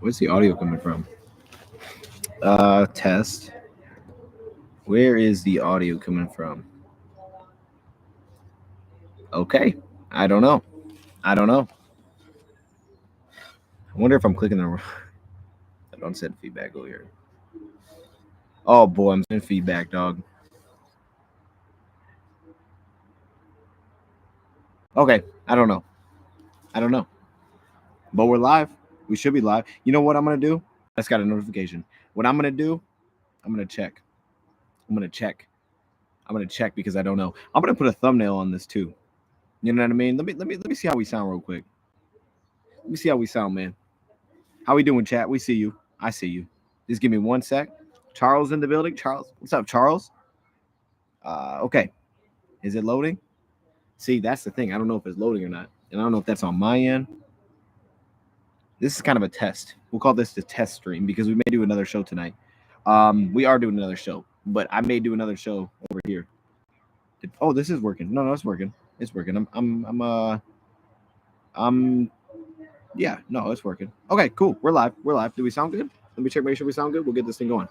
Where's the audio coming from? Test. Where is the audio coming from? Okay. I don't know. I don't know. I wonder if I'm clicking the wrong. I don't send feedback over here. Oh boy, I'm sending feedback, dog. Okay. I don't know. I don't know. But we're live. We should be live. You know what I'm gonna do? I just got a notification. What I'm gonna do? I'm gonna check. I'm gonna check. I'm gonna check because I don't know. I'm gonna put a thumbnail on this too. You know what I mean? Let me see how we sound real quick. Let me see how we sound, man. How we doing, chat? We see you. I see you. Just give me 1 sec. Charles in the building. Charles, what's up, Charles? Okay. Is it loading? See, that's the thing. I don't know if it's loading or not, and I don't know if that's on my end. This is kind of a test. We'll call this the test stream because we may do another show tonight. We are doing another show, but I may do another show over here. Oh, this is working. No, it's working. It's working. Yeah, no, it's working. Okay, cool. We're live. We're live. Do we sound good? Let me check, make sure we sound good. We'll get this thing going.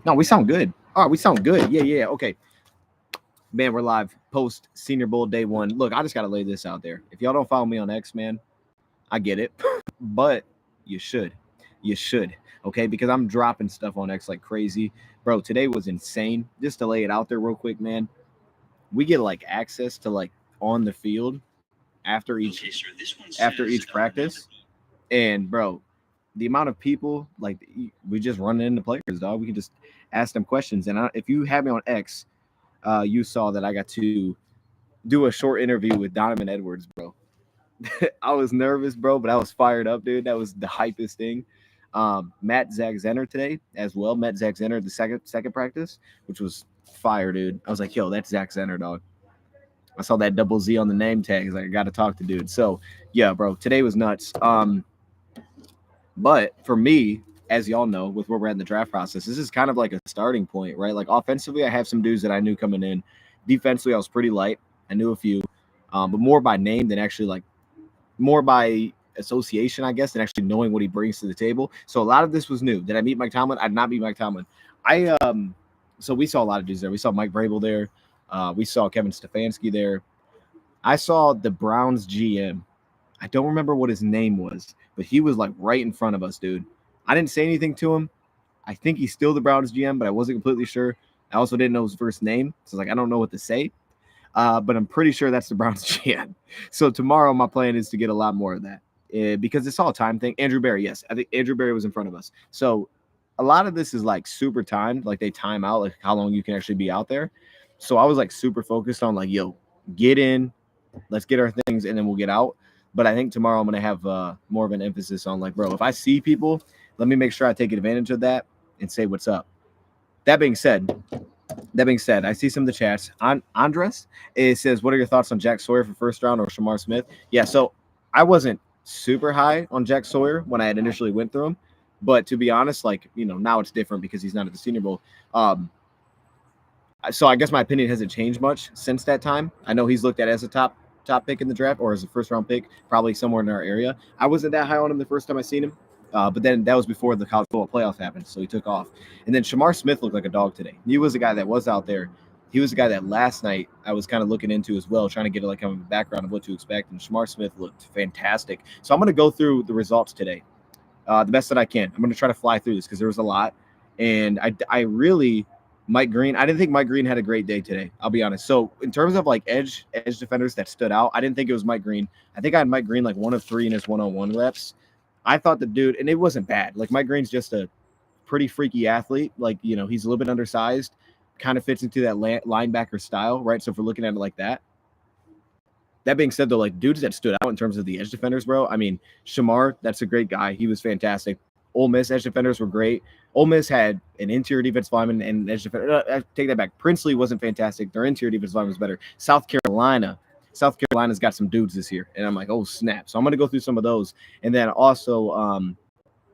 No, we sound good. All right, we sound good. Yeah. Okay. Man, we're live post Senior Bowl day one. Look, I just got to lay this out there. If y'all don't follow me on X, man, I get it. But you should. You should. Okay, because I'm dropping stuff on X like crazy. Bro, today was insane. Just to lay it out there real quick, man. We get like access to like on the field after each practice. And bro, the amount of people, like, we just run into players, dog. We can just ask them questions. And if you have me on X, you saw that I got to do a short interview with Donovan Edwards, bro. I was nervous, bro, but I was fired up, dude. That was the hypest thing. Matt Zach Zenner today as well. Met Zach Zenner the second practice, which was fire, dude. I was like, yo, that's Zach Zenner, dog. I saw that double Z on the name tag. Like, I got to talk to dude. So yeah, bro, today was nuts. But for me, as y'all know, with where we're at in the draft process, this is kind of like a starting point, right? Like, offensively, I have some dudes that I knew coming in. Defensively, I was pretty light. I knew a few, but more by name than actually, like, more by association, I guess, than actually knowing what he brings to the table. So a lot of this was new. Did I meet Mike Tomlin? I did not meet Mike Tomlin. So we saw a lot of dudes there. We saw Mike Vrabel there. We saw Kevin Stefanski there. I saw the Browns GM. I don't remember what his name was, but he was like right in front of us, dude. I didn't say anything to him. I think he's still the Browns GM, but I wasn't completely sure. I also didn't know his first name, so like I don't know what to say. But I'm pretty sure that's the Browns GM. So tomorrow, my plan is to get a lot more of that because it's all a time thing. Andrew Berry, yes, I think Andrew Berry was in front of us. So a lot of this is like super timed, like they time out like how long you can actually be out there. So I was like super focused on like, yo, get in, let's get our things, and then we'll get out. But I think tomorrow I'm going to have more of an emphasis on like, bro, if I see people, let me make sure I take advantage of that and say what's up. That being said, I see some of the chats. Andres, it says, what are your thoughts on Jack Sawyer for first round or Shamar Smith? Yeah, so I wasn't super high on Jack Sawyer when I had initially went through him. But to be honest, like, you know, now it's different because he's not at the Senior Bowl. So I guess my opinion hasn't changed much since that time. I know he's looked at as a top pick in the draft or as a first round pick, probably somewhere in our area. I wasn't that high on him the first time I seen him. But then that was before the college football playoff happened, so he took off. And then Shamar Smith looked like a dog today. He was the guy that was out there. He was the guy that last night I was kind of looking into as well, trying to get like a background of what to expect. And Shamar Smith looked fantastic. So I'm going to go through the results today the best that I can. I'm going to try to fly through this because there was a lot. And I really – Mike Green, I didn't think Mike Green had a great day today. I'll be honest. So in terms of like edge defenders that stood out, I didn't think it was Mike Green. I think I had Mike Green like 1 of 3 in his one-on-one reps. I thought the dude, and it wasn't bad. Like Mike Green's just a pretty freaky athlete. Like, you know, he's a little bit undersized, kind of fits into that linebacker style, right? So if we're looking at it like that. That being said, though, like dudes that stood out in terms of the edge defenders, bro. I mean, Shamar, that's a great guy. He was fantastic. Ole Miss edge defenders were great. Ole Miss had an interior defensive lineman and edge defender. I take that back. Princely wasn't fantastic. Their interior defensive lineman was better. South Carolina's got some dudes this year. And I'm like, oh, snap. So I'm going to go through some of those. And then also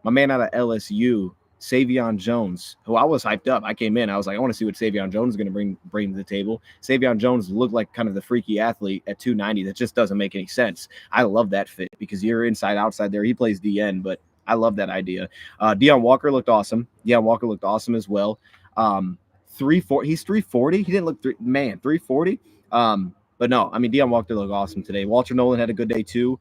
my man out of LSU, Savion Jones, who I was hyped up. I came in, I was like, I want to see what Savion Jones is going to bring to the table. Savion Jones looked like kind of the freaky athlete at 290 that just doesn't make any sense. I love that fit because you're inside outside there. He plays DN, but I love that idea. Deion Walker looked awesome. Deion Walker looked awesome as well. 340. He's 340. He didn't look 340. But no, I mean Deion Walker looked awesome today. Walter Nolan had a good day too.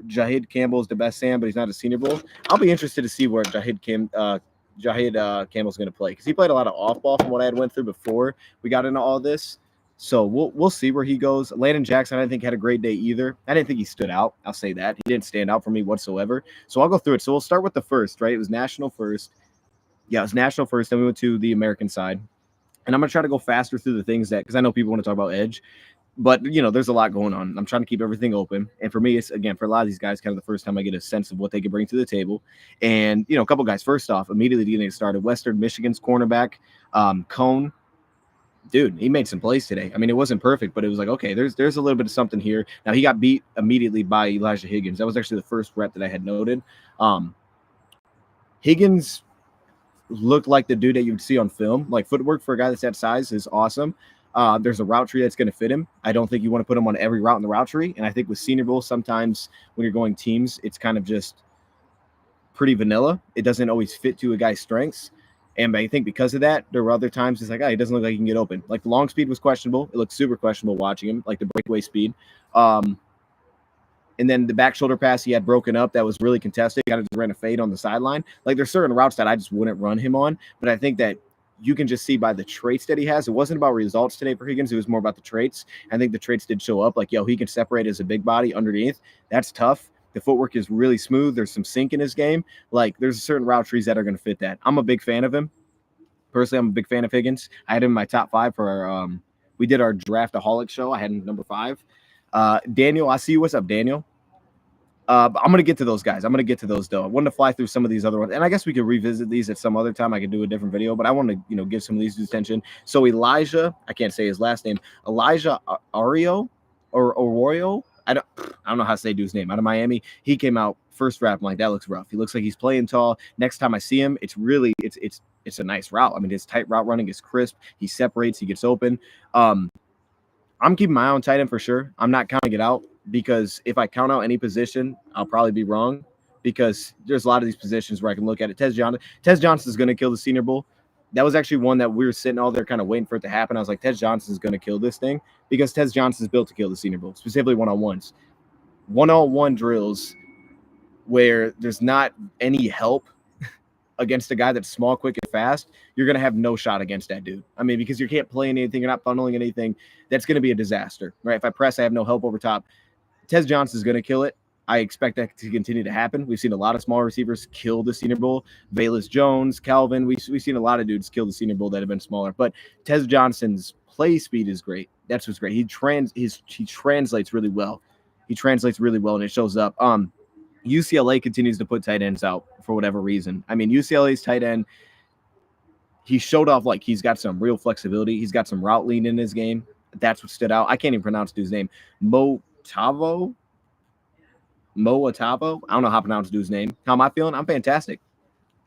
Jahid Campbell is the best Sam, but he's not a Senior Bowl. I'll be interested to see where Jahid Campbell's going to play because he played a lot of off ball from what I had went through before we got into all this. So we'll see where he goes. Landon Jackson, I didn't think had a great day either. I didn't think he stood out. I'll say that. He didn't stand out for me whatsoever. So I'll go through it. So we'll start with the first, right? It was national first. Yeah, it was national first. Then we went to the American side. And I'm going to try to go faster through the things that, because I know people want to talk about edge. But, there's a lot going on. I'm trying to keep everything open. And for me, it's, again, for a lot of these guys, kind of the first time I get a sense of what they can bring to the table. And, a couple guys, first off, immediately getting started, Western Michigan's cornerback, Cone. Dude, he made some plays today. I mean, it wasn't perfect, but it was like, okay, there's a little bit of something here. Now, he got beat immediately by Elijah Higgins. That was actually the first rep that I had noted. Higgins looked like the dude that you'd see on film. Like, footwork for a guy that's that size is awesome. There's a route tree that's going to fit him. I don't think you want to put him on every route in the route tree. And I think with Senior Bowl, sometimes when you're going teams, it's kind of just pretty vanilla. It doesn't always fit to a guy's strengths. And I think because of that, there were other times it's like, he doesn't look like he can get open. Like the long speed was questionable. It looked super questionable watching him, like the breakaway speed. And then the back shoulder pass he had broken up that was really contested. Kind of just ran a fade on the sideline. Like there's certain routes that I just wouldn't run him on. But I think that you can just see by the traits that he has. It wasn't about results today for Higgins. It was more about the traits. I think the traits did show up. Like, he can separate as a big body underneath. That's tough. The footwork is really smooth. There's some sink in his game. Like, there's certain route trees that are going to fit that. I'm a big fan of him. Personally, I'm a big fan of Higgins. I had him in my top 5 for our, we did our Draftaholic show. I had him number 5. Daniel, I see you. What's up, Daniel? But I'm going to get to those guys. I'm going to get to those, though. I wanted to fly through some of these other ones. And I guess we could revisit these at some other time. I could do a different video. But I want to, give some of these attention. So Elijah, I can't say his last name. Elijah Ario or Oroyo. I don't know how to say dude's name. Out of Miami. He came out first rap. I'm like, that looks rough. He looks like he's playing tall. Next time I see him, it's really it's a nice route. I mean, his tight route running is crisp. He separates. He gets open. I'm keeping my eye on tight end for sure. I'm not counting it out. Because if I count out any position, I'll probably be wrong because there's a lot of these positions where I can look at it. Tez Johnson is going to kill the Senior Bowl. That was actually one that we were sitting all there kind of waiting for it to happen. I was like, Tez Johnson is going to kill this thing because Tez Johnson is built to kill the Senior Bowl, specifically one-on-ones. One-on-one drills where there's not any help against a guy that's small, quick, and fast, you're going to have no shot against that dude. I mean, because you can't play anything, you're not funneling anything. That's going to be a disaster, right? If I press, I have no help over top. Tez Johnson is going to kill it. I expect that to continue to happen. We've seen a lot of small receivers kill the Senior Bowl. Velus Jones, Calvin. We've seen a lot of dudes kill the Senior Bowl that have been smaller. But Tez Johnson's play speed is great. That's what's great. He translates really well. He translates really well, and it shows up. UCLA continues to put tight ends out for whatever reason. I mean, UCLA's tight end, he showed off like he's got some real flexibility. He's got some route lean in his game. That's what stood out. I can't even pronounce dude's name. Mo Atavo. I don't know how to pronounce dude's name. How am I feeling? I'm fantastic.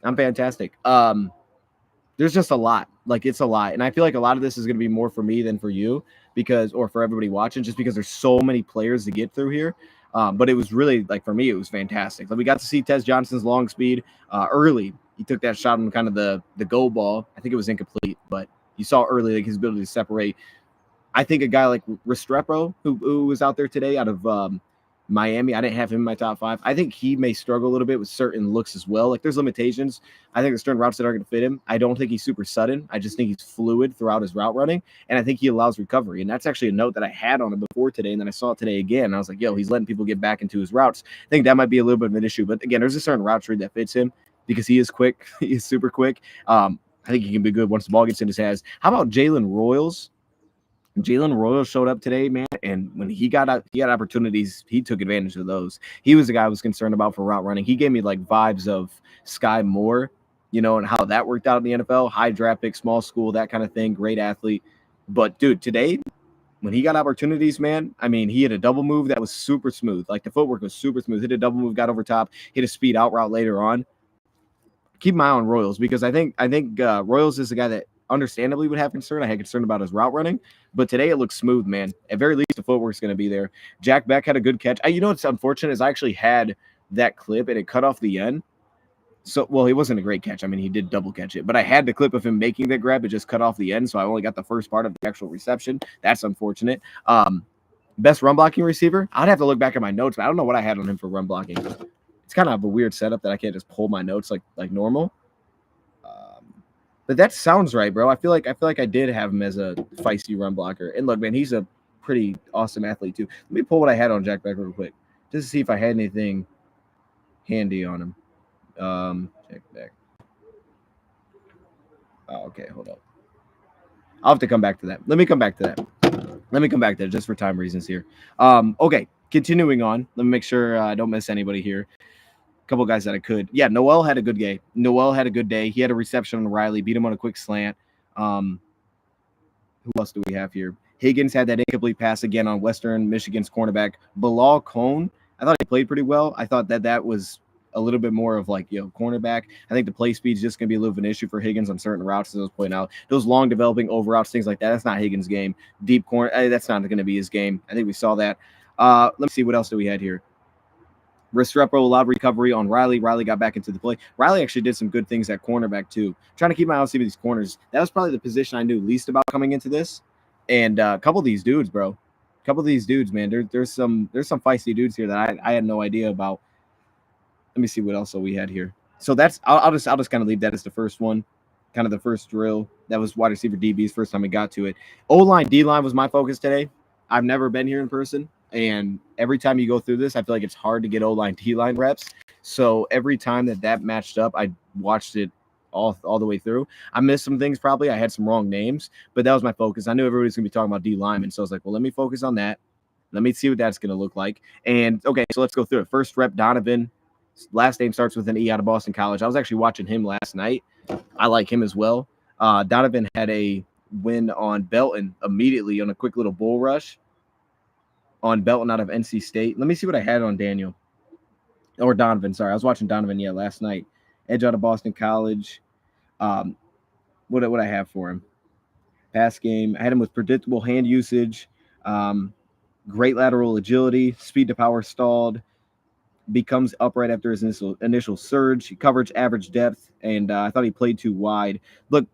There's just a lot. Like, it's a lot. And I feel like a lot of this is going to be more for me than for you or for everybody watching, just because there's so many players to get through here. But it was really, like, for me, it was fantastic. Like, we got to see Tez Johnson's long speed early. He took that shot on kind of the go ball. I think it was incomplete, but you saw early like his ability to separate. I think a guy like Restrepo, who was out there today out of Miami, I didn't have him in my top 5. I think he may struggle a little bit with certain looks as well. Like, there's limitations. I think there's certain routes that are going to fit him. I don't think he's super sudden. I just think he's fluid throughout his route running, and I think he allows recovery. And that's actually a note that I had on him before today, and then I saw it today again. And I was like, he's letting people get back into his routes. I think that might be a little bit of an issue. But, again, there's a certain route tree that fits him because he is quick. He is super quick. I think he can be good once the ball gets in his hands. How about Jalen Royals? Jalen Royals showed up today, man, and when he got opportunities, he took advantage of those. He was the guy I was concerned about for route running. He gave me like vibes of Sky Moore, and how that worked out in the NFL. High draft pick, small school, that kind of thing. Great athlete. But, dude, today, when he got opportunities, man, I mean, he hit a double move that was super smooth. Like, the footwork was super smooth. Hit a double move, got over top, hit a speed out route later on. keep my eye on Royals because I think Royals is the guy that understandably would have concern. I had concern about his route running, but today it looks smooth, man. At very least, the footwork's going to be there. Jack Beck had a good catch. You know what's unfortunate is I actually had that clip and it cut off the end. So, well, it wasn't a great catch. I mean, he did double catch it, but I had the clip of him making that grab. It just cut off the end, so I only got the first part of the actual reception. That's unfortunate. Best run blocking receiver? I'd have to look back at my notes, but I don't know what I had on him for run blocking. It's kind of a weird setup that I can't just pull my notes like normal. But that sounds right, bro. I feel like I did have him as a feisty run blocker. And look, man, he's a pretty awesome athlete too. Let me pull what I had on Jack Beck real quick, just to see if I had anything handy on him. Jack Beck. Oh, okay, hold up. I'll have to come back to that. Let me come back to that just for time reasons here. Okay, continuing on. Let me make sure I don't miss anybody here. Couple guys that I could. Yeah, Noel had a good day. He had a reception on Riley, beat him on a quick slant. Who else do we have here? Higgins had that incomplete pass again on Western Michigan's cornerback, Bilal Cone. I thought he played pretty well. I thought that was a little bit more of like, cornerback. I think the play speed is just going to be a little bit of an issue for Higgins on certain routes, as I was pointing out. Those long developing over routes, things like that, that's not Higgins' game. Deep corner, that's not going to be his game. I think we saw that. Let me see, what else do we had here? Restrepo, loud recovery on Riley. Riley got back into the play. Riley actually did some good things at cornerback too. Trying to keep my eye on some of these corners. That was probably the position I knew least about coming into this. And a couple of these dudes, bro. A couple of these dudes, man. There's some feisty dudes here that I had no idea about. Let me see what else we had here. So that's I'll just kind of leave that as the first one, kind of the first drill. That was wide receiver DB's first time we got to it. O-line, D-line was my focus today. I've never been here in person. And every time you go through this, I feel like it's hard to get O-line, D-line reps. So every time that matched up, I watched it all the way through. I missed some things probably. I had some wrong names, but that was my focus. I knew everybody's going to be talking about D-lineman. So I was like, well, let me focus on that. Let me see what that's going to look like. And, okay, so let's go through it. First rep, Donovan. Last name starts with an E, out of Boston College. I was actually watching him last night. I like him as well. Donovan had a win on Belton immediately on a quick little bull rush on Belton out of NC State. Let me see what I had on Daniel. Or Donovan, sorry. I was watching Donovan, last night. Edge out of Boston College. What I have for him? Pass game. I had him with predictable hand usage, great lateral agility, speed to power stalled, becomes upright after his initial surge, coverage, average depth, and I thought he played too wide. Look,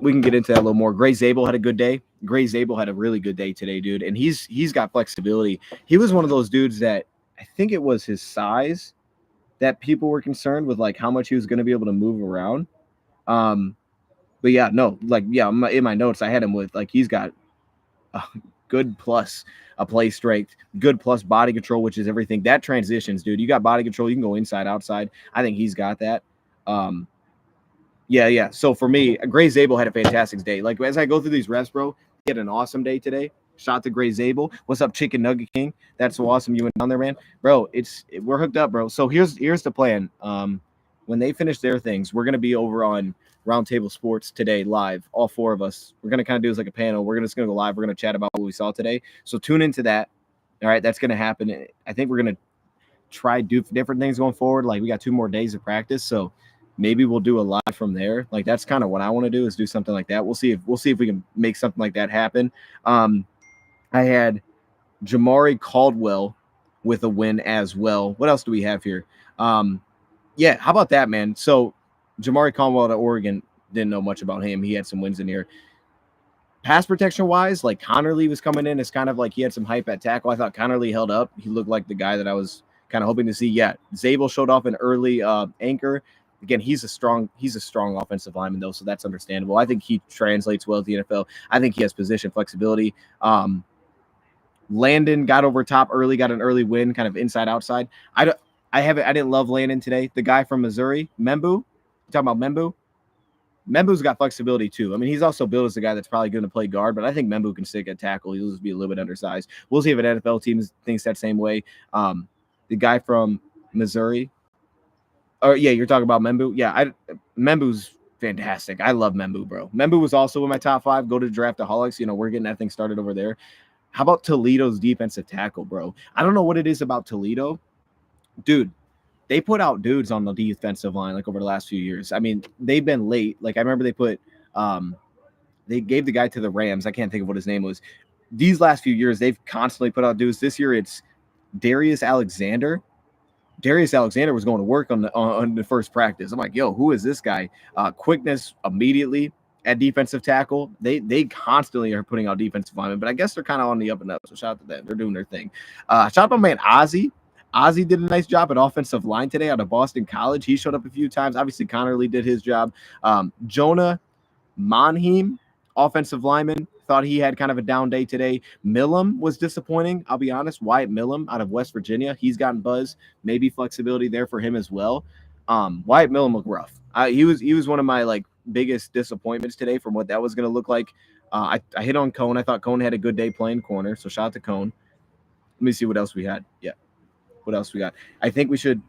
we can get into that a little more. Gray Zabel had a good day. Gray Zabel had a really good day today, dude, and he's got flexibility. He was one of those dudes that I think it was his size that people were concerned with, like how much he was going to be able to move around. But yeah, no, in my notes I had him with like he's got a good plus a play strength, good plus body control, which is everything. That transitions, dude. You got body control. You can go inside, outside. I think he's got that. Yeah. So for me, Gray Zabel had a fantastic day. Like as I go through these reps, bro, he had an awesome day today. Shout to Gray Zabel. What's up, Chicken Nugget King? That's so awesome. You went down there, man. Bro, we're hooked up, bro. So here's the plan. When they finish their things, we're gonna be over on Roundtable Sports today live. All four of us. We're gonna kind of do this like a panel. We're just gonna go live. We're gonna chat about what we saw today. So tune into that. All right, that's gonna happen. I think we're gonna try do different things going forward. Like we got 2 more days of practice, so maybe we'll do a live from there. Like that's kind of what I want to do is do something like that. We'll see if we can make something like that happen. I had Jamari Caldwell with a win as well. What else do we have here? Yeah, how about that, man? So Jamari Caldwell at Oregon, didn't know much about him. He had some wins in here. Pass protection wise, like Connerly was coming in. It's kind of like he had some hype at tackle. I thought Connerly held up. He looked like the guy that I was kind of hoping to see. Yeah, Zabel showed off an early anchor. Again, he's a strong offensive lineman, though, so that's understandable. I think he translates well to the NFL. I think he has position flexibility. Landon got over top early, got an early win, kind of inside outside. I didn't love Landon today. The guy from Missouri, Membu. You talking about Membu? Membu's got flexibility too. I mean, he's also built as a guy that's probably going to play guard, but I think Membu can stick at tackle. He'll just be a little bit undersized. We'll see if an NFL team thinks that same way. The guy from Missouri. Oh yeah, you're talking about Membu. Yeah, Membu's fantastic. I love Membu, bro. Membu was also in my top 5. Go to Draftaholics. We're getting that thing started over there. How about Toledo's defensive tackle, bro? I don't know what it is about Toledo. Dude, they put out dudes on the defensive line like over the last few years. I mean, they've been late. Like I remember they gave the guy to the Rams. I can't think of what his name was. These last few years, they've constantly put out dudes. This year, it's Darius Alexander. Darius Alexander was going to work on the first practice. I'm like, yo, who is this guy? Quickness immediately at defensive tackle. They constantly are putting out defensive linemen, but I guess they're kind of on the up and up. So shout out to them. They're doing their thing. Shout out to my man Ozzy. Ozzy did a nice job at offensive line today out of Boston College. He showed up a few times. Obviously, Connerly did his job. Jonah Monheim, offensive lineman, thought he had kind of a down day today. Millam was disappointing. I'll be honest. Wyatt Millam out of West Virginia. He's gotten buzz. Maybe flexibility there for him as well. Wyatt Millam looked rough. He was one of my like biggest disappointments today from what that was going to look like. I hit on Cone. I thought Cone had a good day playing corner. So shout out to Cone. Let me see what else we had. Yeah. What else we got? I think we should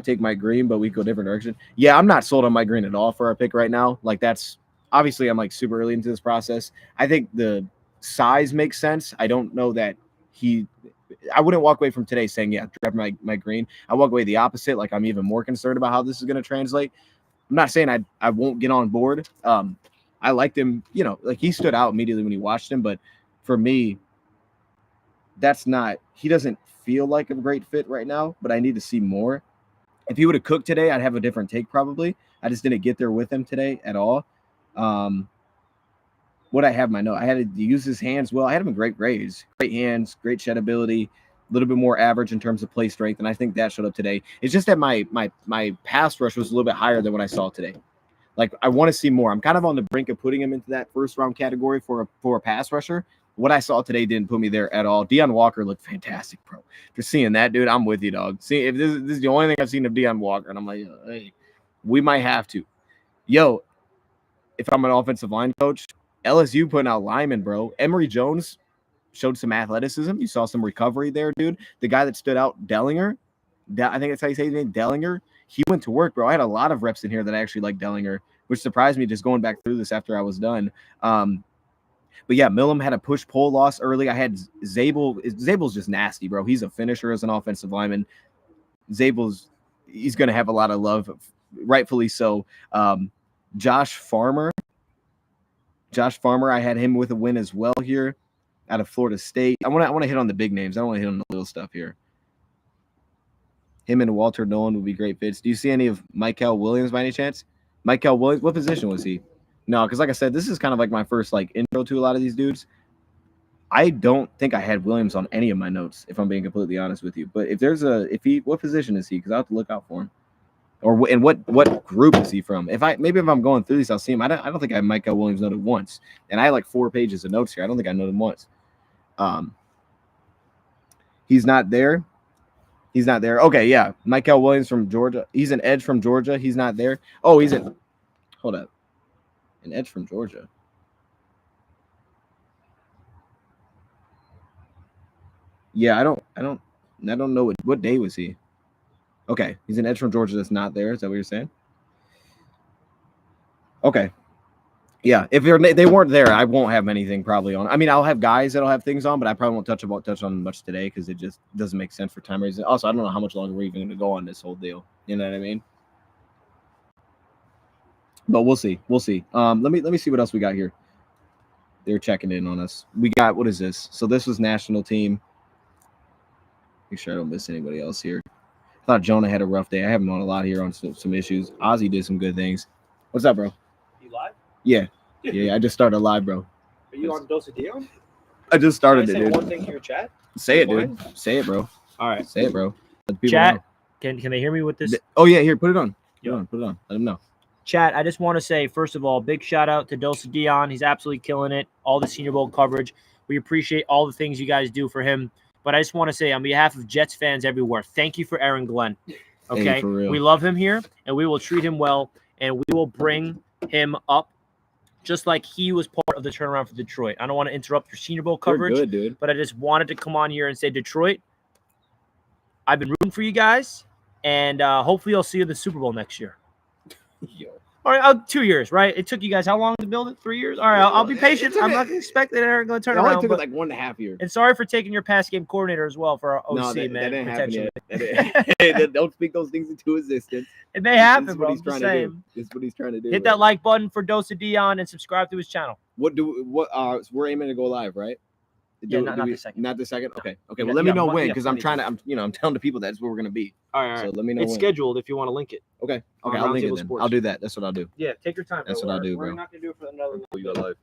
take Mike Green, but we go different direction. Yeah, I'm not sold on Mike Green at all for our pick right now. Like that's obviously I'm like super early into this process. I think the size makes sense. I don't know that I wouldn't walk away from today saying, yeah, draft Mike Green. I walk away the opposite. Like I'm even more concerned about how this is going to translate. I'm not saying I won't get on board. I liked him, like he stood out immediately when you watched him. But for me, he doesn't feel like a great fit right now, but I need to see more. If he would have cooked today, I'd have a different take probably. I just didn't get there with him today at all. What I have in my note, I had to use his hands well. I had him in great grades, great hands, great shed ability, a little bit more average in terms of play strength, and I think that showed up today. It's just that my pass rush was a little bit higher than what I saw today. Like I want to see more. I'm kind of on the brink of putting him into that first round category for a pass rusher. What I saw today didn't put me there at all. Deion Walker looked fantastic, bro. Just seeing that, dude, I'm with you, dog. See, if this is the only thing I've seen of Deion Walker, and I'm like, hey, we might have to. Yo, if I'm an offensive line coach, LSU putting out linemen, bro. Emory Jones showed some athleticism. You saw some recovery there, dude. The guy that stood out, Dellinger, I think that's how you say his name, Dellinger. He went to work, bro. I had a lot of reps in here that I actually like Dellinger, which surprised me just going back through this after I was done. But yeah, Millam had a push-pull loss early. I had Zabel. Zabel's just nasty, bro. He's a finisher as an offensive lineman. He's going to have a lot of love, rightfully so. Josh Farmer, I had him with a win as well here out of Florida State. I want to hit on the big names. I don't want to hit on the little stuff here. Him and Walter Nolan would be great fits. Do you see any of Michael Williams by any chance? Michael Williams, what position was he? No, because like I said, this is kind of like my first like intro to a lot of these dudes. I don't think I had Williams on any of my notes, if I'm being completely honest with you. But what position is he? Because I'll have to look out for him. And what group is he from? If I'm going through these, I'll see him. I don't think I have Michael Williams noted once. And I had like 4 pages of notes here. I don't think I noted him once. He's not there. Okay, yeah. Michael Williams from Georgia. He's an edge from Georgia. He's not there. Oh, hold up. An edge from Georgia. Yeah, I don't know what day was he? Okay, he's an edge from Georgia that's not there. Is that what you're saying? Okay. Yeah, if they weren't there, I won't have anything probably on. I mean, I'll have guys that'll have things on, but I probably won't touch on much today because it just doesn't make sense for time reasons. Also, I don't know how much longer we're even going to go on this whole deal. You know what I mean? But we'll see. Let me see what else we got here. They're checking in on us. We got, what is this? So this was national team. Make sure I don't miss anybody else here. I thought Jonah had a rough day. I have him on a lot here on some issues. Ozzy did some good things. What's up, bro? You live? Yeah. I just started live, bro. Are you on DoseOfDion? I just started it, Can I say dude. one thing in your chat? Say it, dude. Say it, bro. All right. Say it, bro. Let people Chat, know. can they hear me with this? Oh, yeah, here, put it on. Yeah. Put it on. Let them know. Chat, I just want to say, first of all, big shout out to DoseOfDion. He's absolutely killing it. All the Senior Bowl coverage. We appreciate all the things you guys do for him. But I just want to say, on behalf of Jets fans everywhere, thank you for Aaron Glenn. Okay? Hey, for real. We love him here, and we will treat him well, and we will bring him up just like he was part of the turnaround for Detroit. I don't want to interrupt your Senior Bowl coverage, You're good, dude. but I just wanted to come on here and say, Detroit, I've been rooting for you guys, and hopefully I'll see you in the Super Bowl next year. Yo. All right, 2 years, right? It took you guys how long to build it? 3 years? All right, I'll be patient. I'm not expecting they're going to turn It only around. took But, like 1.5 years. and sorry for taking your pass game coordinator as well for our OC, No, that man. didn't happen Potentially. yet. Don't speak those things into existence. It may happen, This is bro. what I'm he's just trying to do. saying. This is what he's trying to do. Hit that like button for DoseOfDion and subscribe to his channel. So we're aiming to go live, right? Yeah, not the second. Not the second. Okay. You Well, got- let you me got know mon- when, you got because I'm plenty trying to. I'm telling the people that's where we're gonna be. All right. So let me know It's when. scheduled if you want to link it. Okay. on I'll link it Roundtable then. Sports. I'll do that. That's what I'll do. Yeah, take your time. That's bro. what I'll do, We're bro. not going to do it for another You got live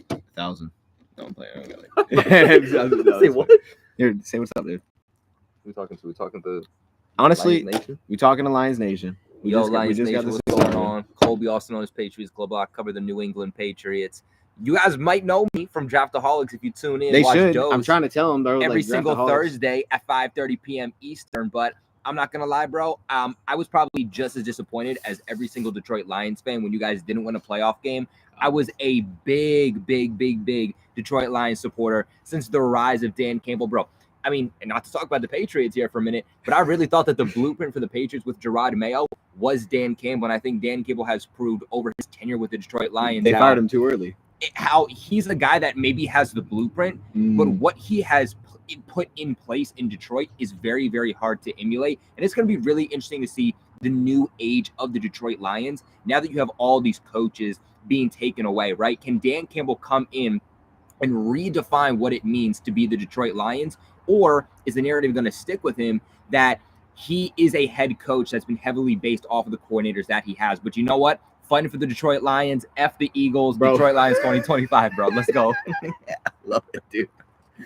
1,000. Don't play. Say what? Here, say what's up, dude. We talking to Honestly, Lions Nation? we talking to Lions Nation. We Yo, just got Lions this Nation, what's thing going started. on? Colby, also known as Patriots Global. I cover the New England Patriots. You guys might know me from Draftaholics if you tune in. They watch should. Dose I'm trying to tell them they're every like single Draftaholics. Thursday at 5:30 p.m. Eastern. But I'm not gonna lie, bro. I was probably just as disappointed as every single Detroit Lions fan when you guys didn't win a playoff game. I was a big Detroit Lions supporter since the rise of Dan Campbell, bro. I mean, and not to talk about the Patriots here for a minute, but I really thought that the blueprint for the Patriots with Gerard Mayo was Dan Campbell, and I think Dan Campbell has proved over his tenure with the Detroit Lions They fired him too early. how he's a guy that maybe has the blueprint, but what he has put in place in Detroit is very hard to emulate. And it's going to be really interesting to see the new age of the Detroit Lions now that you have all these coaches being taken away, right? Can Dan Campbell come in and redefine what it means to be the Detroit Lions? Or is the narrative going to stick with him that he is a head coach that's been heavily based off of the coordinators that he has? But you know what? Fighting for the Detroit Lions, F the Eagles, Bro. Detroit Lions 2025, bro. Let's go. Love it, dude.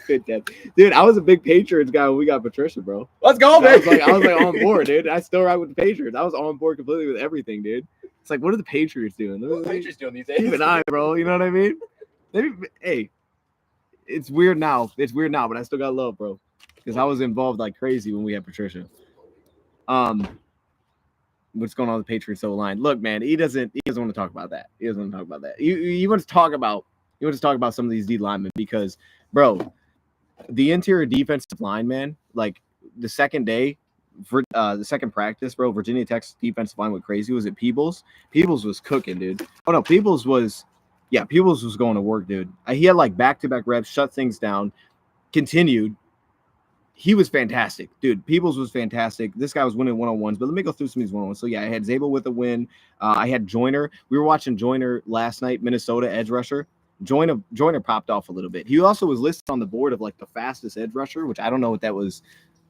Good, Dad. Dude, I was a big Patriots guy when we got Patricia, bro. Let's go, I man. was like on board, dude. I still ride with the Patriots. I was on board completely with everything, dude. It's like, what are the Patriots doing? What are the Patriots doing these days? Keep an eye, bro. You know what I mean? Hey, it's weird now. But I still got love, bro. Because I was involved like crazy when we had Patricia. What's going on with the Patriots O-line? Look, man, he doesn't want to talk about that. He doesn't want to talk about that. He wants to talk about some of these D linemen because, bro, the interior defensive line, man, like the second day, for the second practice, bro, Virginia Tech's defensive line went crazy. Was it Peebles? Peebles was cooking, dude. Oh no, Peebles was going to work, dude. He had like back-to-back reps, shut things down, continued. He was fantastic, dude. Peebles was fantastic. This guy was winning one-on-ones, but let me go through some of these one-on-ones. So, yeah, I had Zabel with a win. I had Joyner. We were watching Joyner last night, Minnesota edge rusher. Joyner popped off a little bit. He also was listed on the board of, like, the fastest edge rusher, which I don't know what that was.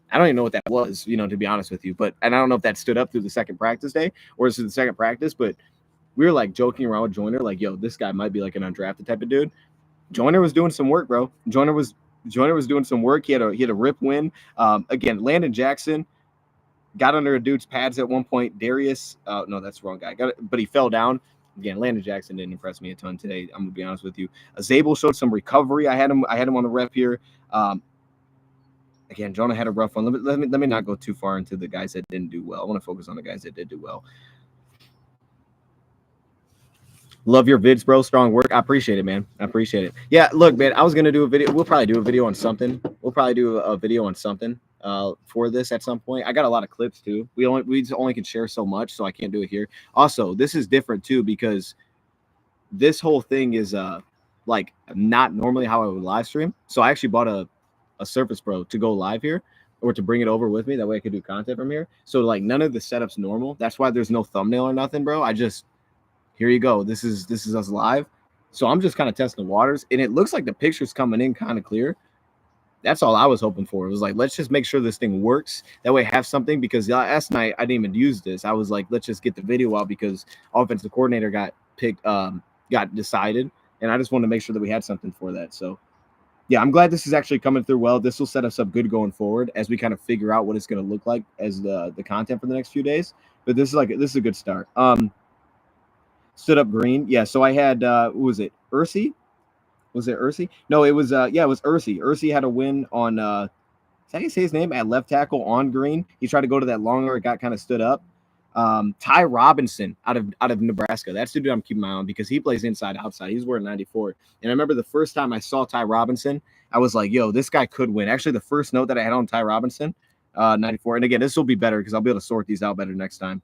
I don't even know what that was, you know, to be honest with you. And I don't know if that stood up through the second practice day or is it the second practice, but we were, like, joking around with Joyner, like, yo, this guy might be, like, an undrafted type of dude. Joyner was doing some work, bro. Joyner was doing some work. He had a rip win. Again, Landon Jackson got under a dude's pads at one point. Darius, no, that's the wrong guy. But he fell down. Again, Landon Jackson didn't impress me a ton today. I'm gonna be honest with you. Zabel showed some recovery. I had him on the rep here. Again, Jonah had a rough one. Let me not go too far into the guys that didn't do well. I want to focus on the guys that did do well. Love your vids, bro. Strong work. I appreciate it, man. I appreciate it. Yeah, look, man, I was going to do a video. We'll probably do a video on something. For this at some point. I got a lot of clips, too. We only can share so much, so I can't do it here. Also, this is different, too, because this whole thing is like not normally how I would live stream. So I actually bought a Surface Pro to go live here or to bring it over with me. That way I could do content from here. So, like, none of the setup's normal. That's why there's no thumbnail or nothing, bro. Here you go. This is us live. So I'm just kind of testing the waters, and it looks like the picture's coming in kind of clear. That's all I was hoping for. It was like, let's just make sure this thing works. That way I have something, because last night I didn't even use this. I was like, let's just get the video out because offensive coordinator got decided, and I just wanted to make sure that we had something for that. So yeah, I'm glad this is actually coming through well. This will set us up good going forward as we kind of figure out what it's going to look like as the content for the next few days. But this is a good start. Stood up green. Yeah, so I had who was it? Ursi? Was it Ursi? No, it was it was Ursi. Ursi had a win on is that how you say his name? At left tackle on green. He tried to go to that longer, it got kind of stood up. Ty Robinson out of Nebraska. That's the dude I'm keeping my eye on because he plays inside outside. He's wearing 94. And I remember the first time I saw Ty Robinson, I was like, yo, this guy could win. Actually, the first note that I had on Ty Robinson, 94. And again, this will be better because I'll be able to sort these out better next time.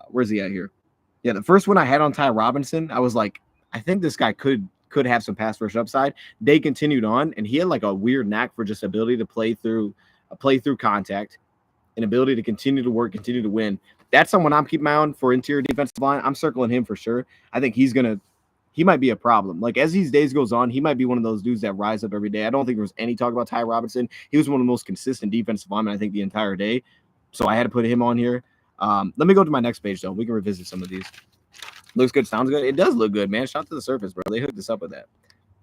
Where's he at here? Yeah, the first one I had on Ty Robinson, I was like, I think this guy could have some pass rush upside. They continued on, and he had like a weird knack for just ability to play through contact, an ability to continue to work, continue to win. That's someone I'm keeping my eye on for interior defensive line. I'm circling him for sure. I think he might be a problem. Like as these days goes on, he might be one of those dudes that rise up every day. I don't think there was any talk about Ty Robinson. He was one of the most consistent defensive linemen, I think, the entire day. So I had to put him on here. Let me go to my next page, though. We can revisit some of these. Looks good, sounds good. It does look good, man. Shout to the surface, bro. They hooked us up with that.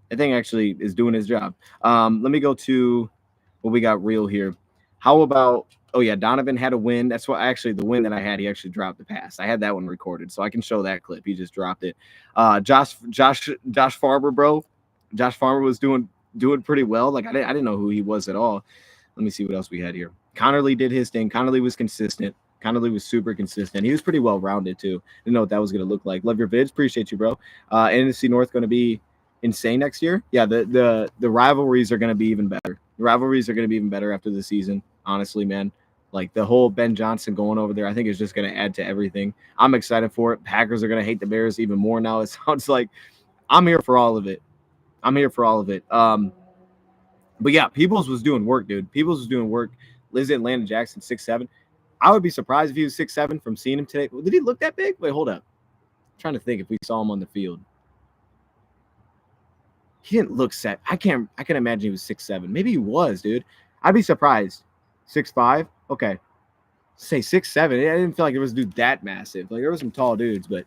That thing actually is doing his job. Let me go to what we got real here. How about, oh, yeah, Donovan had a win. That's what actually the win that I had, he actually dropped the pass. I had that one recorded, so I can show that clip. He just dropped it. Josh Farmer, bro. Josh Farmer was doing pretty well. Like I didn't know who he was at all. Let me see what else we had here. Connerly did his thing. Connerly was consistent. Connerly was super consistent. He was pretty well-rounded, too. Didn't know what that was going to look like. Love your vids. Appreciate you, bro. NFC North going to be insane next year. Yeah, the rivalries are going to be even better. The rivalries are going to be even better after the season, honestly, man. Like, the whole Ben Johnson going over there, I think is just going to add to everything. I'm excited for it. Packers are going to hate the Bears even more now. It sounds like I'm here for all of it. But, yeah, Peoples was doing work, dude. Peoples was doing work. Liz Atlanta Jackson, 6'7". I would be surprised if he was 6'7" from seeing him today. Did he look that big? Wait, hold up. I'm trying to think if we saw him on the field. He didn't look set. I can imagine he was 6'7". Maybe he was, dude. I'd be surprised. 6'5"? Okay. Say 6'7". I didn't feel like there was a dude that massive. Like there were some tall dudes, but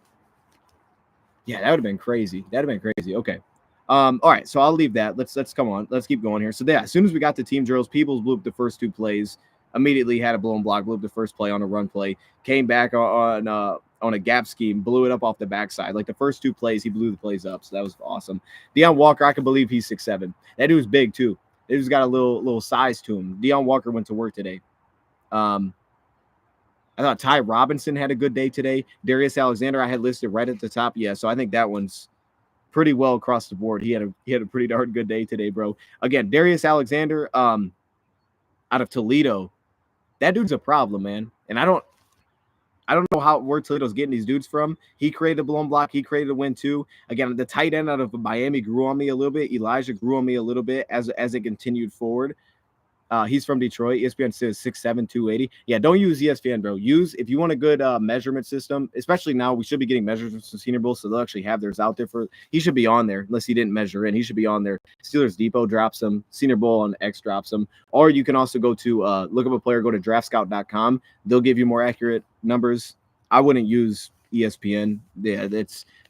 yeah, that would have been crazy. Okay. All right, so I'll leave that. Let's come on. Let's keep going here. So yeah, as soon as we got to team drills, Peoples blew up the first two plays. Immediately had a blown block, blew up the first play on a run play, came back on a gap scheme, blew it up off the backside. Like the first two plays, he blew the plays up, so that was awesome. Deion Walker, I can believe he's 6'7". That dude's big too. That dude's got a little size to him. Deion Walker went to work today. I thought Ty Robinson had a good day today. Darius Alexander, I had listed right at the top. Yeah, so I think that one's pretty well across the board. He had a pretty darn good day today, bro. Again, Darius Alexander, out of Toledo. That dude's a problem, man. And I don't know where Toledo's getting these dudes from. He created a blown block. He created a win too. Again, the tight end out of Miami grew on me a little bit. Elijah grew on me a little bit as it continued forward. He's from Detroit. ESPN says 6'7", 280. Yeah, don't use ESPN, bro. If you want a good measurement system, especially now, we should be getting measurements from Senior Bowl, so they'll actually have theirs out there he should be on there, unless he didn't measure in. He should be on there. Steelers Depot drops them. Senior Bowl on X drops them. Or you can also go to look up a player, go to draftscout.com. They'll give you more accurate numbers. I wouldn't use ESPN. Yeah,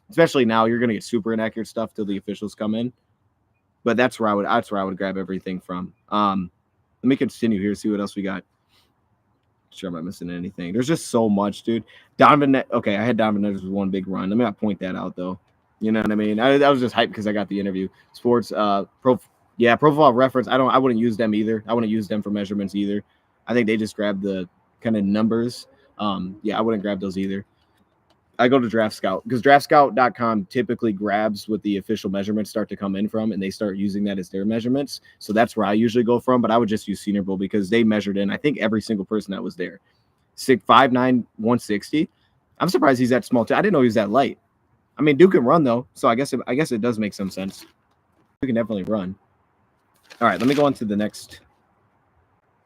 especially now, you're going to get super inaccurate stuff till the officials come in. But that's where I would grab everything from. Let me continue here, see what else we got. Sure, am I missing anything? There's just so much, dude. Okay, I had Donovan Nettles with one big run. Let me not point that out, though. You know what I mean? I was just hyped because I got the interview. Sports, Pro Football Reference. I wouldn't use them either. I wouldn't use them for measurements either. I think they just grab the kind of numbers. I wouldn't grab those either. I go to Draft Scout because DraftScout.com typically grabs what the official measurements start to come in from, and they start using that as their measurements. So that's where I usually go from, but I would just use Senior Bowl because they measured in, I think, every single person that was there. 5'9", 160. I'm surprised he's that small too. I didn't know he was that light. I mean, Duke can run though, so I guess it does make some sense. Duke can definitely run. All right, let me go on to the next.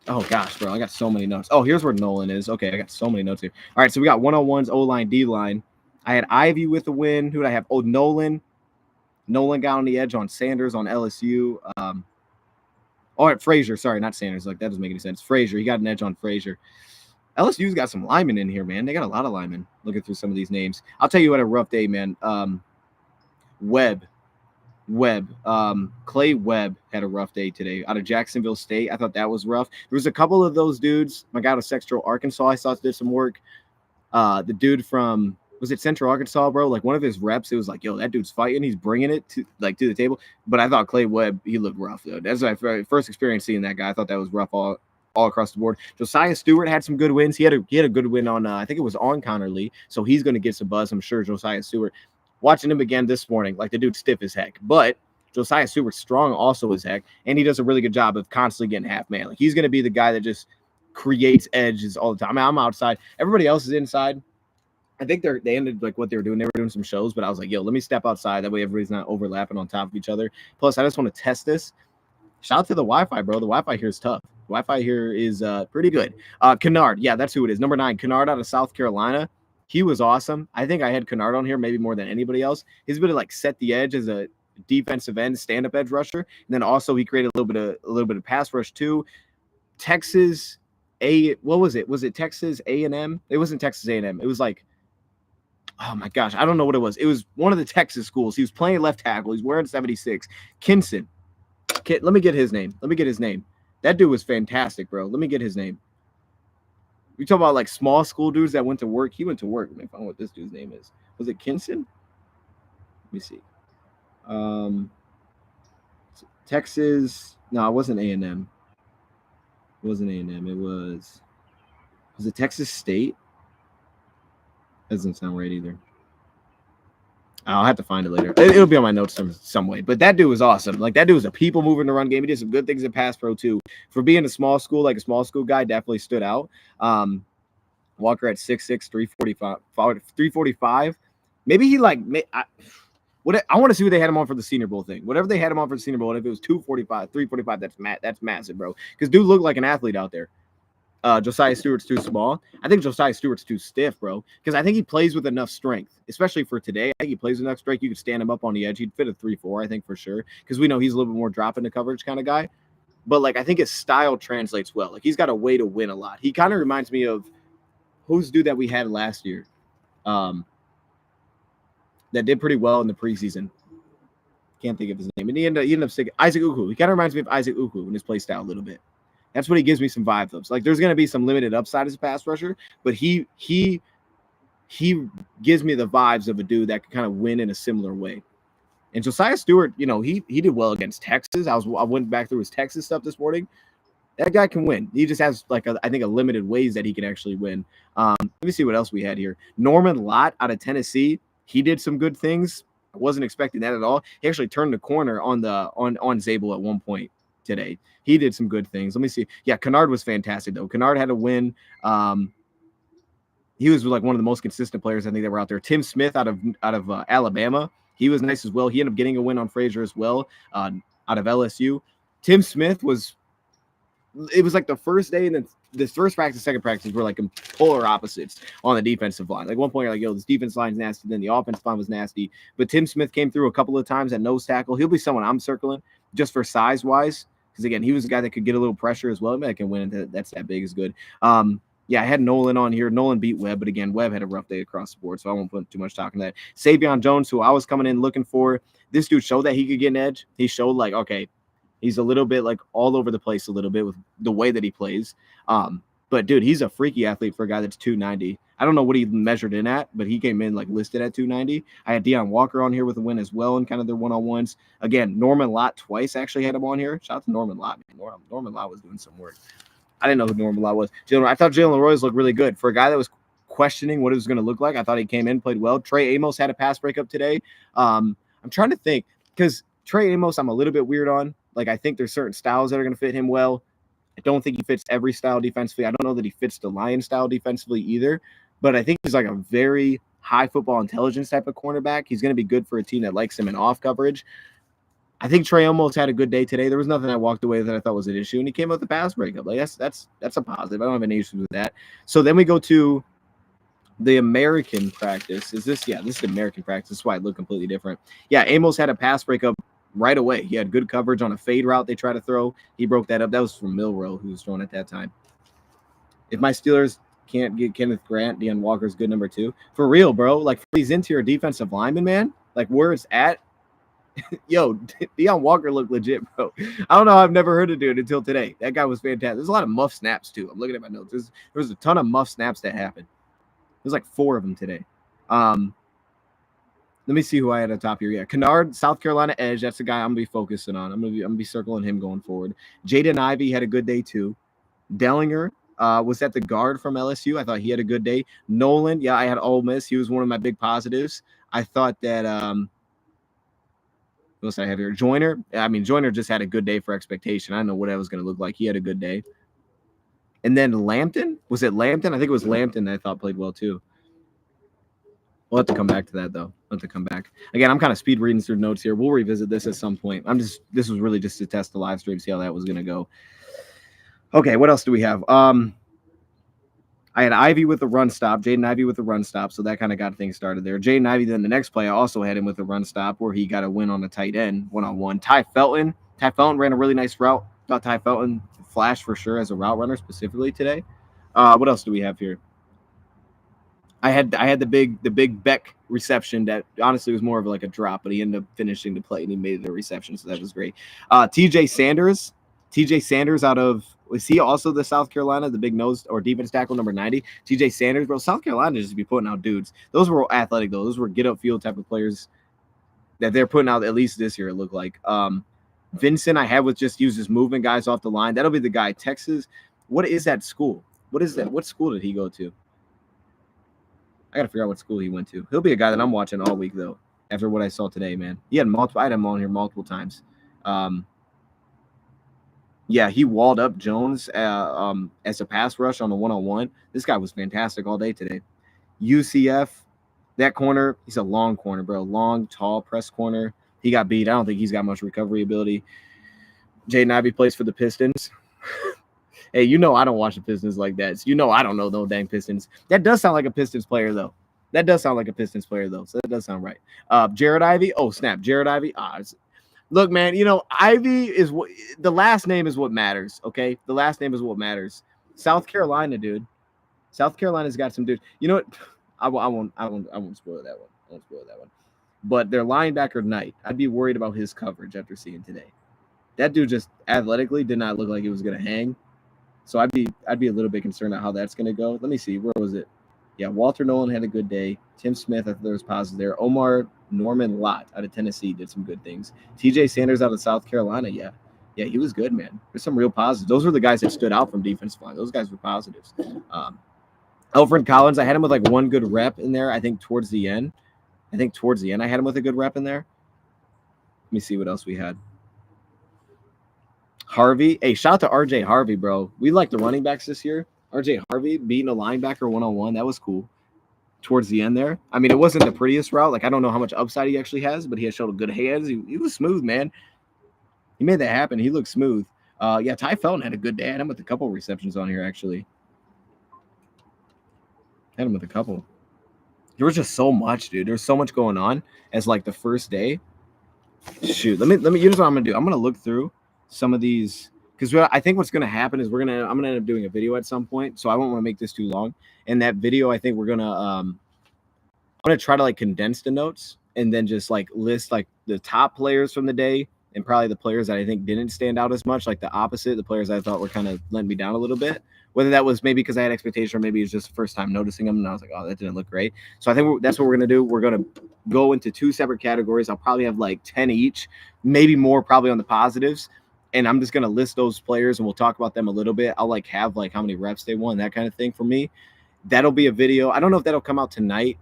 Oh, gosh, bro. I got so many notes. Oh, here's where Nolan is. Okay, I got so many notes here. All right, so we got 101s, O-line, D-line. I had Ivy with the win. Who did I have? Oh, Nolan. Nolan got on the edge on Sanders on LSU. Frazier. Sorry, not Sanders. Like, that doesn't make any sense. Frazier. He got an edge on Frazier. LSU's got some linemen in here, man. They got a lot of linemen looking through some of these names. I'll tell you what, a rough day, man. Clay Webb had a rough day today out of Jacksonville State. I thought that was rough. There was a couple of those dudes. My guy out of Central Arkansas, I saw did some work. The dude from, was it Central Arkansas, bro? Like one of his reps, it was like, yo, that dude's fighting. He's bringing it to the table. But I thought Clay Webb, he looked rough, though. That's my first experience seeing that guy. I thought that was rough all across the board. Josiah Stewart had some good wins. He had a good win on, I think it was on Connerly. So he's going to get some buzz, I'm sure, Josiah Stewart. Watching him again this morning, like the dude's stiff as heck. But Josiah Stewart's strong also as heck, and he does a really good job of constantly getting half man. Like he's going to be the guy that just creates edges all the time. I mean, I'm outside. Everybody else is inside. I think they ended like what they were doing. They were doing some shows, but I was like, yo, let me step outside. That way everybody's not overlapping on top of each other. Plus, I just want to test this. Shout out to the Wi-Fi, bro. The Wi-Fi here is tough. Wi-Fi here is pretty good. Kennard, yeah, that's who it is. Number 9, Kennard out of South Carolina. He was awesome. I think I had Kennard on here maybe more than anybody else. He's able to like set the edge as a defensive end, stand-up edge rusher, and then also he created a little bit of pass rush too. Texas what was it? Was it Texas A&M? It wasn't Texas A&M. It was like, oh my gosh, I don't know what it was. It was one of the Texas schools. He was playing left tackle. He's wearing 76. Kinson. Let me get his name. That dude was fantastic, bro. Let me get his name. You talk about like small school dudes that went to work. He went to work. Let me find what this dude's name is. Was it Kinson? Let me see. Texas. No, it wasn't A&M. It wasn't A&M. It was it Texas State? That doesn't sound right either. I'll have to find it later. It'll be on my notes some way. But that dude was awesome. Like, that dude was a people mover in the run game. He did some good things in pass pro, too. For being a small school, like a small school guy, definitely stood out. Walker at 6'6", 345. Maybe he, like, I want to see what they had him on for the Senior Bowl thing. Whatever they had him on for the Senior Bowl, and if it was 245, 345, that's massive, bro. Because dude looked like an athlete out there. Josiah Stewart's too small. I think Josiah Stewart's too stiff, bro. Because I think he plays with enough strength, especially for today. I think he plays with enough strength. You could stand him up on the edge. He'd fit a 3-4, I think, for sure. Because we know he's a little bit more drop into coverage kind of guy. But, like, I think his style translates well. Like, he's got a way to win a lot. He kind of reminds me of who's dude that we had last year that did pretty well in the preseason. Can't think of his name. And he ended up sticking Isaac Uku. He kind of reminds me of Isaac Uku in his play style a little bit. That's what he gives me some vibes of. So, like, there's going to be some limited upside as a pass rusher, but he gives me the vibes of a dude that can kind of win in a similar way. And Josiah Stewart, you know, he did well against Texas. I went back through his Texas stuff this morning. That guy can win. He just has, like, I think a limited ways that he can actually win. Let me see what else we had here. Norman Lott out of Tennessee. He did some good things. I wasn't expecting that at all. He actually turned the corner on Zabel at one point today. He did some good things. Let me see. Yeah, Kennard was fantastic, though. Kennard had a win. He was like one of the most consistent players I think that were out there. Tim Smith out of Alabama. He was nice as well. He ended up getting a win on Frazier as well out of LSU. Tim Smith it was like the first day, and then this first practice, second practice were like polar opposites on the defensive line. Like, one point, you're like, yo, this defense line's nasty. Then the offensive line was nasty. But Tim Smith came through a couple of times at nose tackle. He'll be someone I'm circling just for size-wise. Because, again, he was a guy that could get a little pressure as well. I mean, I can win it. That's that big is good. Yeah, I had Nolan on here. Nolan beat Webb, but, again, Webb had a rough day across the board, so I won't put too much talk on that. Savion Jones, who I was coming in looking for, this dude showed that he could get an edge. He showed, like, okay, he's a little bit, like, all over the place a little bit with the way that he plays. But, dude, he's a freaky athlete for a guy that's 290. I don't know what he measured in at, but he came in, like, listed at 290. I had Deion Walker on here with a win as well and kind of their one-on-ones. Again, Norman Lott twice actually had him on here. Shout out to Norman Lott, man. Norman Lott was doing some work. I didn't know who Norman Lott was. I thought Jalen Royals looked really good. For a guy that was questioning what it was going to look like, I thought he came in, played well. Trey Amos had a pass breakup today. I'm trying to think, because Trey Amos I'm a little bit weird on. Like, I think there's certain styles that are going to fit him well. I don't think he fits every style defensively. I don't know that he fits the Lion style defensively either. But I think he's like a very high football intelligence type of cornerback. He's going to be good for a team that likes him in off coverage. I think Trey almost had a good day today. There was nothing I walked away that I thought was an issue, and he came out with the pass breakup. Like, that's a positive. I don't have any issues with that. So then we go to the American practice. This is the American practice. That's why it looked completely different. Yeah, Amos had a pass breakup right away. He had good coverage on a fade route they tried to throw. He broke that up. That was from Milroe, who was throwing at that time. If my Steelers can't get Kenneth Grant, Deion Walker's good number 2. For real, bro. Like, for these interior defensive linemen, man, like where it's at, yo, Deion Walker looked legit, bro. I don't know. I've never heard of dude until today. That guy was fantastic. There's a lot of muff snaps, too. I'm looking at my notes. There was a ton of muff snaps that happened. There's like 4 of them today. Let me see who I had at the top here. Yeah, Kennard, South Carolina edge. That's the guy I'm gonna be focusing on. I'm gonna be circling him going forward. Jaden Ivey had a good day too. Dellinger was at the guard from LSU. I thought he had a good day. Nolan, yeah, I had Ole Miss. He was one of my big positives. I thought that what else I have here? Joyner. I mean, Joyner just had a good day for expectation. I don't know what that was gonna look like. He had a good day. And then Lampton, was it Lampton? I think it was Lampton that I thought played well too. We'll have to come back to that, though. We'll have to come back. Again, I'm kind of speed reading through notes here. We'll revisit this at some point. This was really just to test the live stream, see how that was going to go. Okay, what else do we have? I had Ivy with the run stop, Jaden Ivey with the run stop, so that kind of got things started there. Jaden Ivey, then the next play, I also had him with a run stop where he got a win on the tight end, one-on-one. Ty Felton ran a really nice route. Thought Ty Felton flashed for sure as a route runner specifically today. What else do we have here? I had the big Beck reception that honestly was more of like a drop, but he ended up finishing the play and he made the reception, so that was great. TJ Sanders out of, was he also the South Carolina, the big nose or defense tackle number 90? TJ Sanders, bro. South Carolina just be putting out dudes. Those were athletic though. Those were get up field type of players that they're putting out at least this year. It looked like. Vincent, I had with just uses moving guys off the line. That'll be the guy. Texas. What is that school? What is that? What school did he go to? I gotta figure out what school he went to. He'll be a guy that I'm watching all week though. After what I saw today, man, he had multiple. I had him on here multiple times. Yeah, he walled up Jones as a pass rush on the one-on-one. This guy was fantastic all day today. UCF, that corner, he's a long corner, bro. Long, tall press corner. He got beat. I don't think he's got much recovery ability. Jaden Ivey plays for the Pistons. Hey, you know I don't watch the Pistons like that. So you know I don't know no dang Pistons. That does sound like a Pistons player, though. So that does sound right. Jared Ivey. Oh, snap. Jared Ivey. Look, man, you know, Ivy is what the last name is what matters. Okay. The last name is what matters. South Carolina, dude. South Carolina's got some dudes. You know what? I won't spoil that one. But their linebacker Knight, I'd be worried about his coverage after seeing today. That dude just athletically did not look like he was gonna hang. So I'd be a little bit concerned about how that's gonna go. Let me see. Where was it? Yeah, Walter Nolan had a good day. Tim Smith, I thought there was positives there. Omar Norman Lott out of Tennessee did some good things. TJ Sanders out of South Carolina, yeah, he was good, man. There's some real positives. Those were the guys that stood out from defensive line. Those guys were positives. Alfred Collins, I had him with like one good rep in there. I think towards the end, I had him with a good rep in there. Let me see what else we had. Harvey, hey, shout out to RJ Harvey, bro. We like the running backs this year. RJ Harvey beating a linebacker one-on-one. That was cool. Towards the end there. I mean, it wasn't the prettiest route. Like, I don't know how much upside he actually has, but he had showed good hands. He was smooth, man. He made that happen. He looked smooth. Yeah, Ty Felton had a good day. I had him with a couple receptions on here, actually. Had him with a couple. There was just so much, dude. There's so much going on as, like, the first day. Shoot. Let me. Here's what I'm going to do. I'm going to look through some of these. Because I think what's going to happen is I'm going to end up doing a video at some point, so I won't want to make this too long. And that video, I think I'm going to try to like condense the notes and then just like list like the top players from the day and probably the players that I think didn't stand out as much, like the opposite, the players I thought were kind of letting me down a little bit. Whether that was maybe because I had expectation or maybe it's just the first time noticing them and I was like, oh, that didn't look great. So I think that's what we're going to do. We're going to go into two separate categories. I'll probably have like 10 each, maybe more probably on the positives. And I'm just going to list those players and we'll talk about them a little bit. I'll like have like how many reps they won, that kind of thing for me. That'll be a video. I don't know if that'll come out tonight.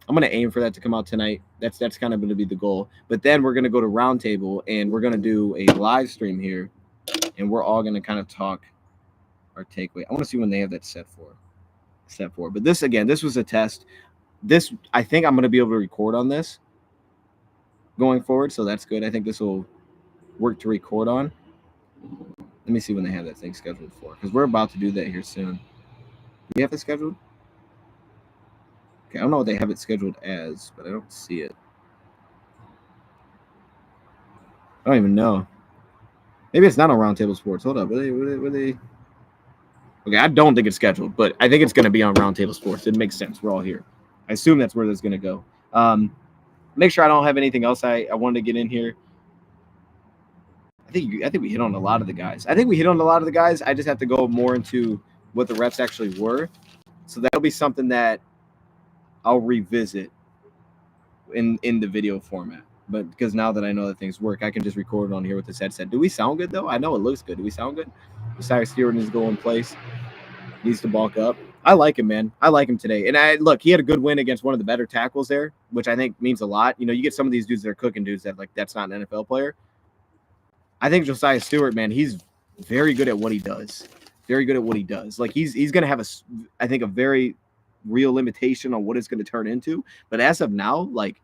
I'm going to aim for that to come out tonight. That's kind of going to be the goal. But then we're going to go to Roundtable and we're going to do a live stream here. And we're all going to kind of talk our takeaway. I want to see when they have that set for. But this, again, this was a test. This, I think I'm going to be able to record on this going forward. So that's good. I think this will work to record on. Let me see when they have that thing scheduled for, because we're about to do that here soon. Do we have it scheduled? Okay, I don't know what they have it scheduled as, but I don't see it. I don't even know. Maybe it's not on Roundtable Sports. Hold up. Were they? Okay, I don't think it's scheduled, but I think it's going to be on Roundtable Sports. It makes sense. We're all here. I assume that's where that's going to go. Make sure I don't have anything else I wanted to get in here. I think we hit on a lot of the guys. I just have to go more into what the reps actually were. So that'll be something that I'll revisit in the video format. But because now that I know that things work, I can just record it on here with this headset. Do we sound good, though? I know it looks good. Do we sound good? Cyrus Stewart needs to go in place. Needs to bulk up. I like him, man. I like him today. And look, he had a good win against one of the better tackles there, which I think means a lot. You know, you get some of these dudes that are cooking dudes that, like, that's not an NFL player. I think Josiah Stewart, man, he's very good at what he does. Like, he's going to have, I think, a very, real limitation on what it's going to turn into. But as of now, like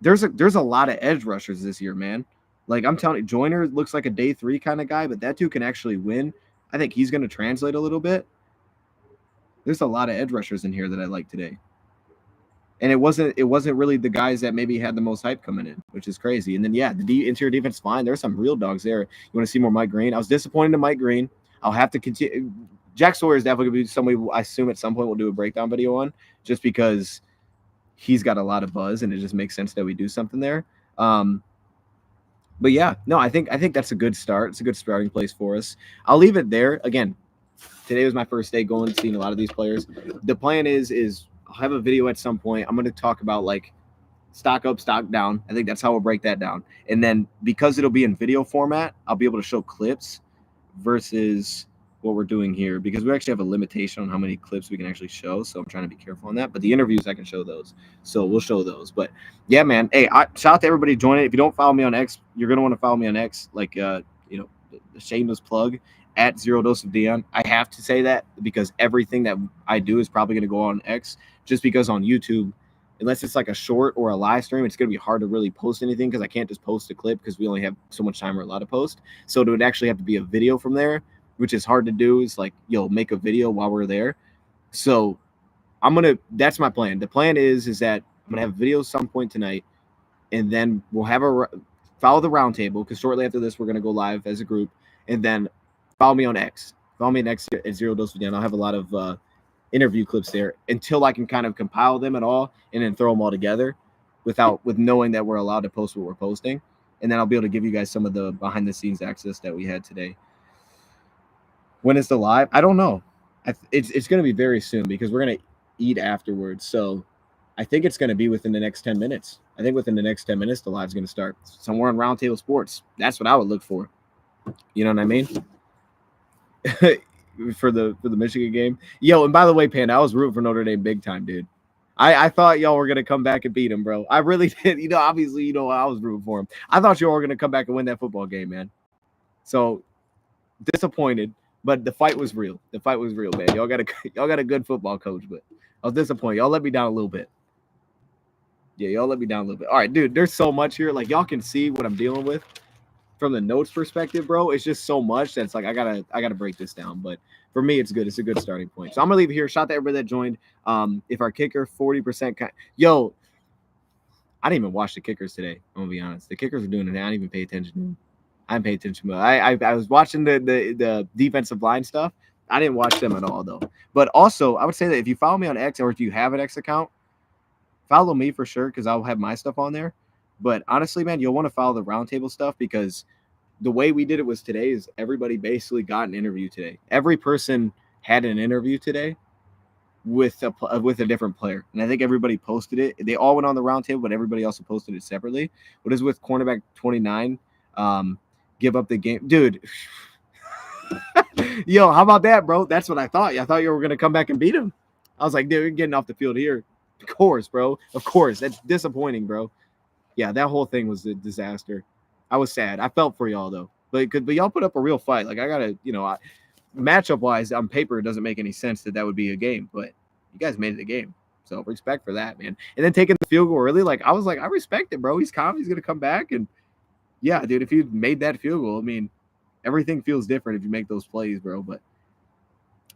there's a lot of edge rushers this year, man. Like I'm telling you, Joyner looks like a day 3 kind of guy, but that dude can actually win. I think he's going to translate a little bit. There's a lot of edge rushers in here that I like today. And it wasn't really the guys that maybe had the most hype coming in, which is crazy. And then, yeah, the interior defense line, there's some real dogs there. You want to see more Mike Green? I was disappointed in Mike Green. I'll have to continue. Jack Sawyer is definitely going to be somebody I assume at some point we'll do a breakdown video on, just because he's got a lot of buzz and it just makes sense that we do something there. But yeah, no, I think that's a good start. It's a good starting place for us. I'll leave it there. Again, today was my first day going and seeing a lot of these players. The plan is I'll have a video at some point. I'm going to talk about like stock up, stock down. I think that's how we'll break that down. And then because it'll be in video format, I'll be able to show clips versus what we're doing here, because we actually have a limitation on how many clips we can actually show. So I'm trying to be careful on that. But the interviews, I can show those. So we'll show those. But yeah, man. Hey, shout out to everybody joining. If you don't follow me on X, you're going to want to follow me on X. Like, the shameless plug at DoseOfDion. I have to say that because everything that I do is probably going to go on X, just because on YouTube, unless it's like a short or a live stream, it's going to be hard to really post anything because I can't just post a clip because we only have so much time we're allowed to post. So it would actually have to be a video from there, which is hard to do. Is like, make a video while we're there. So that's my plan. The plan is that I'm going to have a video some point tonight, and then we'll have follow the roundtable, because shortly after this, we're going to go live as a group, and then follow me on X. Follow me on X at DoseOfDion. I'll have a lot of interview clips there until I can kind of compile them at all and then throw them all together with knowing that we're allowed to post what we're posting. And then I'll be able to give you guys some of the behind the scenes access that we had today. When is the live? I don't know. It's going to be very soon because we're going to eat afterwards. So I think it's going to be within the next 10 minutes. I think within the next 10 minutes, the live's going to start somewhere on Roundtable Sports. That's what I would look for. You know what I mean? for the Michigan game. Yo, and by the way, Panda, I was rooting for Notre Dame big time, dude. I thought y'all were gonna come back and beat them, bro. I really did. Obviously, I was rooting for them. I thought y'all were gonna come back and win that football game, man. So disappointed, but the fight was real. The fight was real, man. Y'all got a good football coach, but I was disappointed. Y'all let me down a little bit. Yeah, y'all let me down a little bit. All right, dude. There's so much here. Like, y'all can see what I'm dealing with. From the notes perspective, bro, it's just so much that's like I gotta break this down. But for me, it's good. It's a good starting point. So I'm gonna leave it here. Shout out to everybody that joined. If our kicker 40%, yo, I didn't even watch the kickers today. I'm gonna be honest. The kickers are doing it. I didn't even pay attention. I didn't pay attention, but I was watching the defensive line stuff. I didn't watch them at all though. But also, I would say that if you follow me on X, or if you have an X account, follow me for sure, because I'll have my stuff on there. But honestly, man, you'll want to follow the roundtable stuff, because the way we did it was today is everybody basically got an interview today. Every person had an interview today with a different player. And I think everybody posted it. They all went on the roundtable, but everybody also posted it separately. What is with cornerback 29? Give up the game. Dude. Yo, how about that, bro? That's what I thought. I thought you were going to come back and beat him. I was like, dude, you're getting off the field here. Of course, bro. Of course. That's disappointing, bro. Yeah, that whole thing was a disaster. I was sad. I felt for y'all though, but y'all put up a real fight. Like I gotta, matchup wise, on paper, it doesn't make any sense that would be a game, but you guys made it a game, so respect for that, man. And then taking the field goal early, I was like, I respect it, bro. He's calm. He's gonna come back, and yeah, dude, if you made that field goal, I mean, everything feels different if you make those plays, bro. But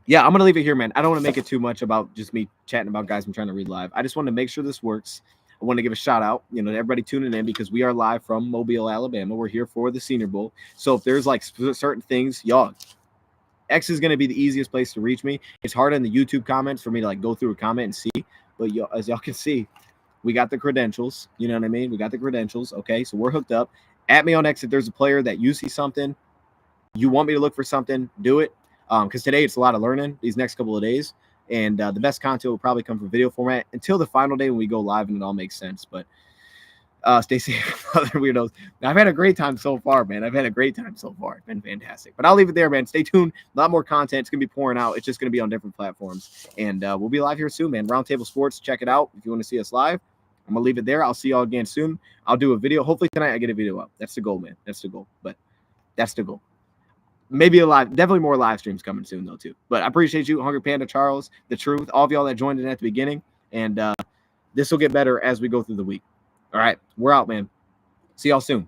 yeah, I'm gonna leave it here, man. I don't want to make it too much about just me chatting about guys I'm trying to read live. I just want to make sure this works. I want to give a shout out, to everybody tuning in, because we are live from Mobile, Alabama. We're here for the Senior Bowl. So if there's certain things, y'all, X is going to be the easiest place to reach me. It's hard in the YouTube comments for me to go through a comment and see, but as y'all can see, we got the credentials. You know what I mean? We got the credentials. Okay, so we're hooked up. At me on X, if there's a player that you see something, you want me to look for something, do it. Because today it's a lot of learning these next couple of days. And the best content will probably come from video format until the final day when we go live and it all makes sense. But stay safe, other weirdos. I've had a great time so far, man. I've had a great time so far. It's been fantastic. But I'll leave it there, man. Stay tuned. A lot more content. It's going to be pouring out. It's just going to be on different platforms. And we'll be live here soon, man. Roundtable Sports. Check it out if you want to see us live. I'm going to leave it there. I'll see y'all again soon. I'll do a video. Hopefully tonight I get a video up. That's the goal, man. That's the goal. But that's the goal. maybe definitely more live streams coming soon though too. But I appreciate you, Hungry Panda, Charles, The Truth, all of y'all that joined in at the beginning, and this will get better as we go through the week. All right, we're out, man. See y'all soon.